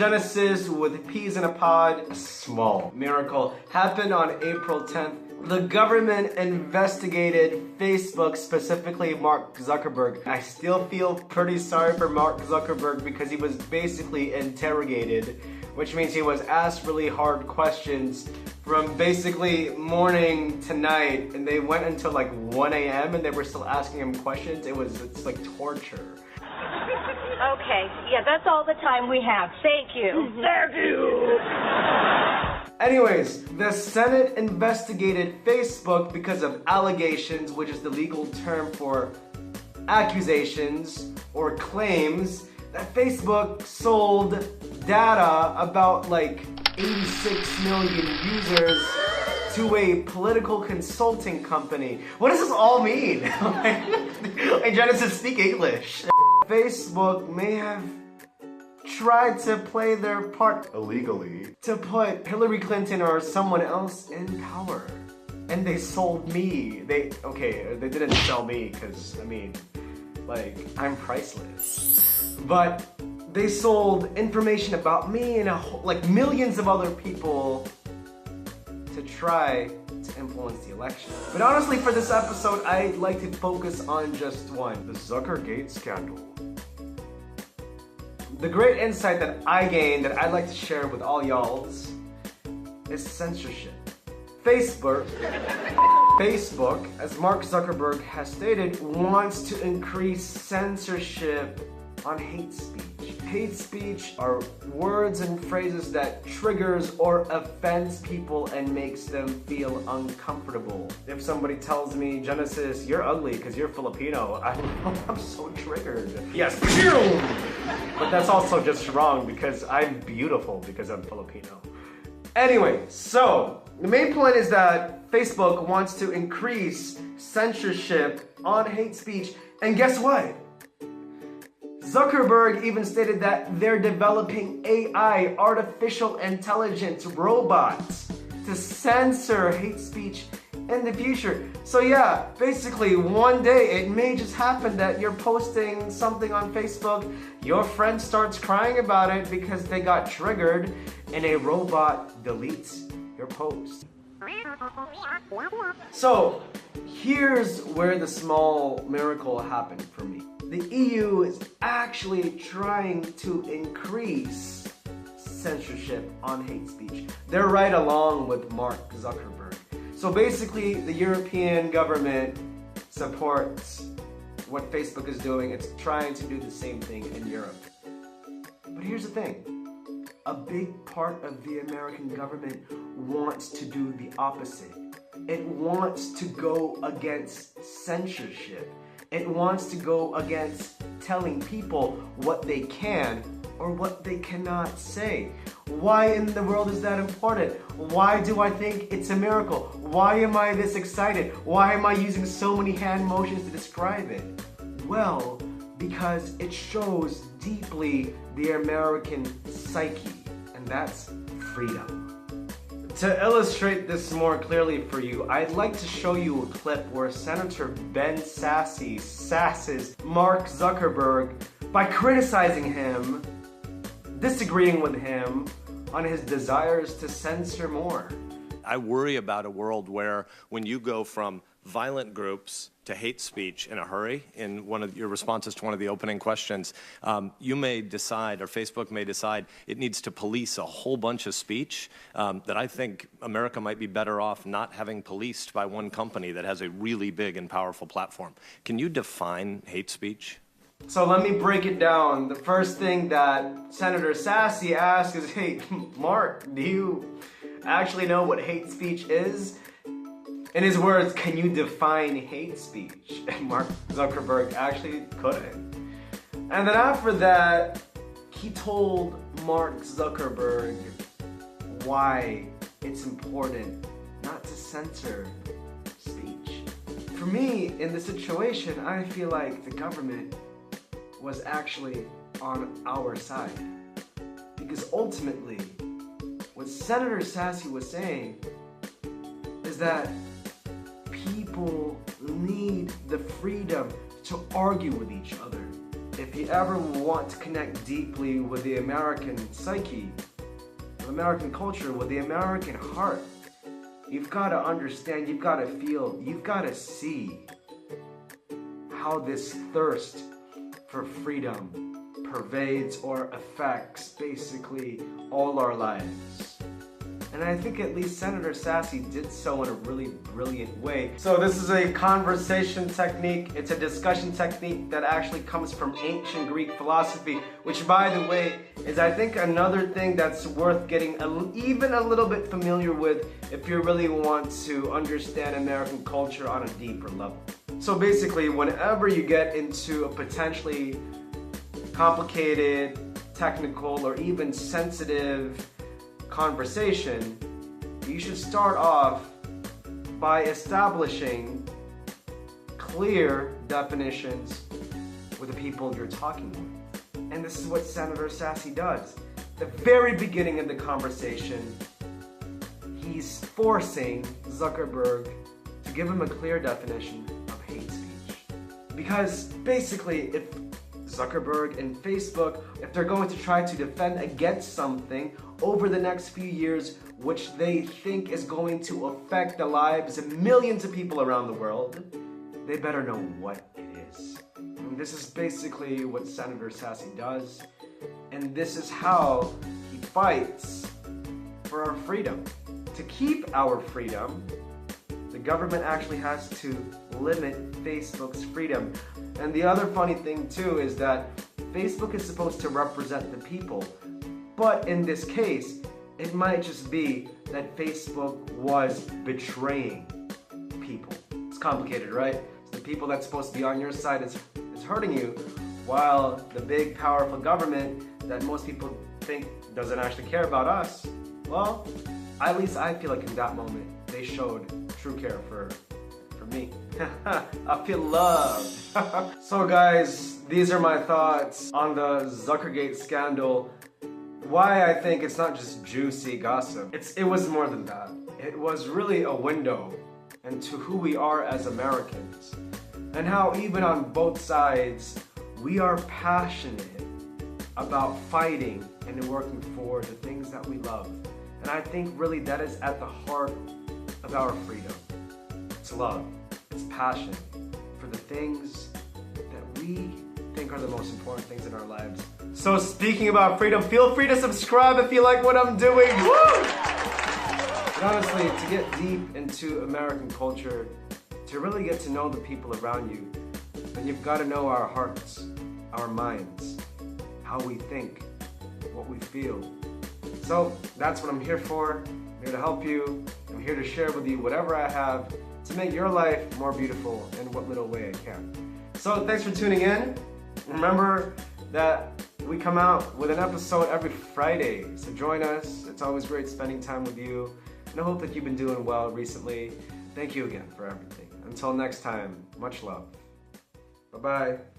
Genesis with peas in a pod, a small miracle, happened on April 10th. The government investigated Facebook, specifically Mark Zuckerberg. I still feel pretty sorry for Mark Zuckerberg because he was basically interrogated, which means he was asked really hard questions from basically morning to night, and they went until like 1 a.m. and they were still asking him questions. It's like torture. Okay, yeah, that's all the time we have. Thank you. Thank you! Anyways, the Senate investigated Facebook because of allegations, which is the legal term for accusations or claims, that Facebook sold data about like 86 million users to a political consulting company. What does this all mean? Hey, Genesis, speak English. Facebook may have tried to play their part illegally to put Hillary Clinton or someone else in power. And they sold me. They didn't sell me because, I mean, like, I'm priceless. But they sold information about me and like millions of other people to try to influence the election. But honestly, for this episode, I'd like to focus on just one, the Zuckergate Scandal. The great insight that I gained that I'd like to share with all y'alls is censorship. Facebook, as Mark Zuckerberg has stated, wants to increase censorship on hate speech. Hate speech are words and phrases that triggers or offends people and makes them feel uncomfortable. If somebody tells me, Genesis, you're ugly because you're Filipino, I'm so triggered. Yes, but that's also just wrong because I'm beautiful because I'm Filipino. Anyway, so the main point is that Facebook wants to increase censorship on hate speech, and guess what? Zuckerberg even stated that they're developing AI, artificial intelligence robots, to censor hate speech in the future. So yeah, basically one day it may just happen that you're posting something on Facebook, your friend starts crying about it because they got triggered, and a robot deletes your post. So here's where the small miracle happened for me. The EU is actually trying to increase censorship on hate speech. They're right along with Mark Zuckerberg. So basically, the European government supports what Facebook is doing. It's trying to do the same thing in Europe. But here's the thing. A big part of the American government wants to do the opposite. It wants to go against censorship. It wants to go against telling people what they can or what they cannot say. Why in the world is that important? Why do I think it's a miracle? Why am I this excited? Why am I using so many hand motions to describe it? Well, because it shows deeply the American psyche, and that's freedom. To illustrate this more clearly for you, I'd like to show you a clip where Senator Ben Sassy sasses Mark Zuckerberg by criticizing him, disagreeing with him on his desires to censor more. I worry about a world where when you go from violent groups to hate speech in a hurry, in one of your responses to one of the opening questions, you may decide, or Facebook may decide, it needs to police a whole bunch of speech that I think America might be better off not having policed by one company that has a really big and powerful platform. Can you define hate speech? So let me break it down. The first thing that Senator Sassy asked is, hey, Mark, do you actually know what hate speech is? In his words, can you define hate speech? And Mark Zuckerberg actually couldn't. And then after that, he told Mark Zuckerberg why it's important not to censor speech. For me, in this situation, I feel like the government was actually on our side. Because ultimately, what Senator Sassy was saying is that people need the freedom to argue with each other. If if you ever want to connect deeply with the American psyche, with American culture, with the American heart, you've got to understand, you've got to feel, you've got to see how this thirst for freedom pervades or affects basically all our lives. And I think at least Senator Sassy did so in a really brilliant way. So this is a conversation technique. It's a discussion technique that actually comes from ancient Greek philosophy, which, by the way, is I think another thing that's worth getting even a little bit familiar with if you really want to understand American culture on a deeper level. So basically, whenever you get into a potentially complicated, technical, or even sensitive conversation, you should start off by establishing clear definitions with the people you're talking with. And this is what Senator Sassy does. The very beginning of the conversation, he's forcing Zuckerberg to give him a clear definition of hate speech. Because basically, if Zuckerberg and Facebook, if they're going to try to defend against something over the next few years, which they think is going to affect the lives of millions of people around the world, they better know what it is. And this is basically what Senator Sassy does, and this is how he fights for our freedom. To keep our freedom, the government actually has to limit Facebook's freedom. And the other funny thing too is that Facebook is supposed to represent the people, but in this case, it might just be that Facebook was betraying people. It's complicated, right? So the people that's supposed to be on your side is hurting you, while the big, powerful government that most people think doesn't actually care about us, well, at least I feel like in that moment, they showed true care for me. I feel loved. So guys, these are my thoughts on the Zuckergate scandal. Why I think it's not just juicy gossip. It was more than that. It was really a window into who we are as Americans, and how even on both sides, we are passionate about fighting and working for the things that we love. And I think really that is at the heart of our freedom. It's love, it's passion for the things that we think are the most important things in our lives. So speaking about freedom, feel free to subscribe if you like what I'm doing. Woo! But honestly, to get deep into American culture, to really get to know the people around you, then you've got to know our hearts, our minds, how we think, what we feel. So that's what I'm here for. I'm here to help you. I'm here to share with you whatever I have to make your life more beautiful in what little way I can. So thanks for tuning in. Remember that we come out with an episode every Friday, so join us. It's always great spending time with you, and I hope that you've been doing well recently. Thank you again for everything. Until next time, much love. Bye-bye.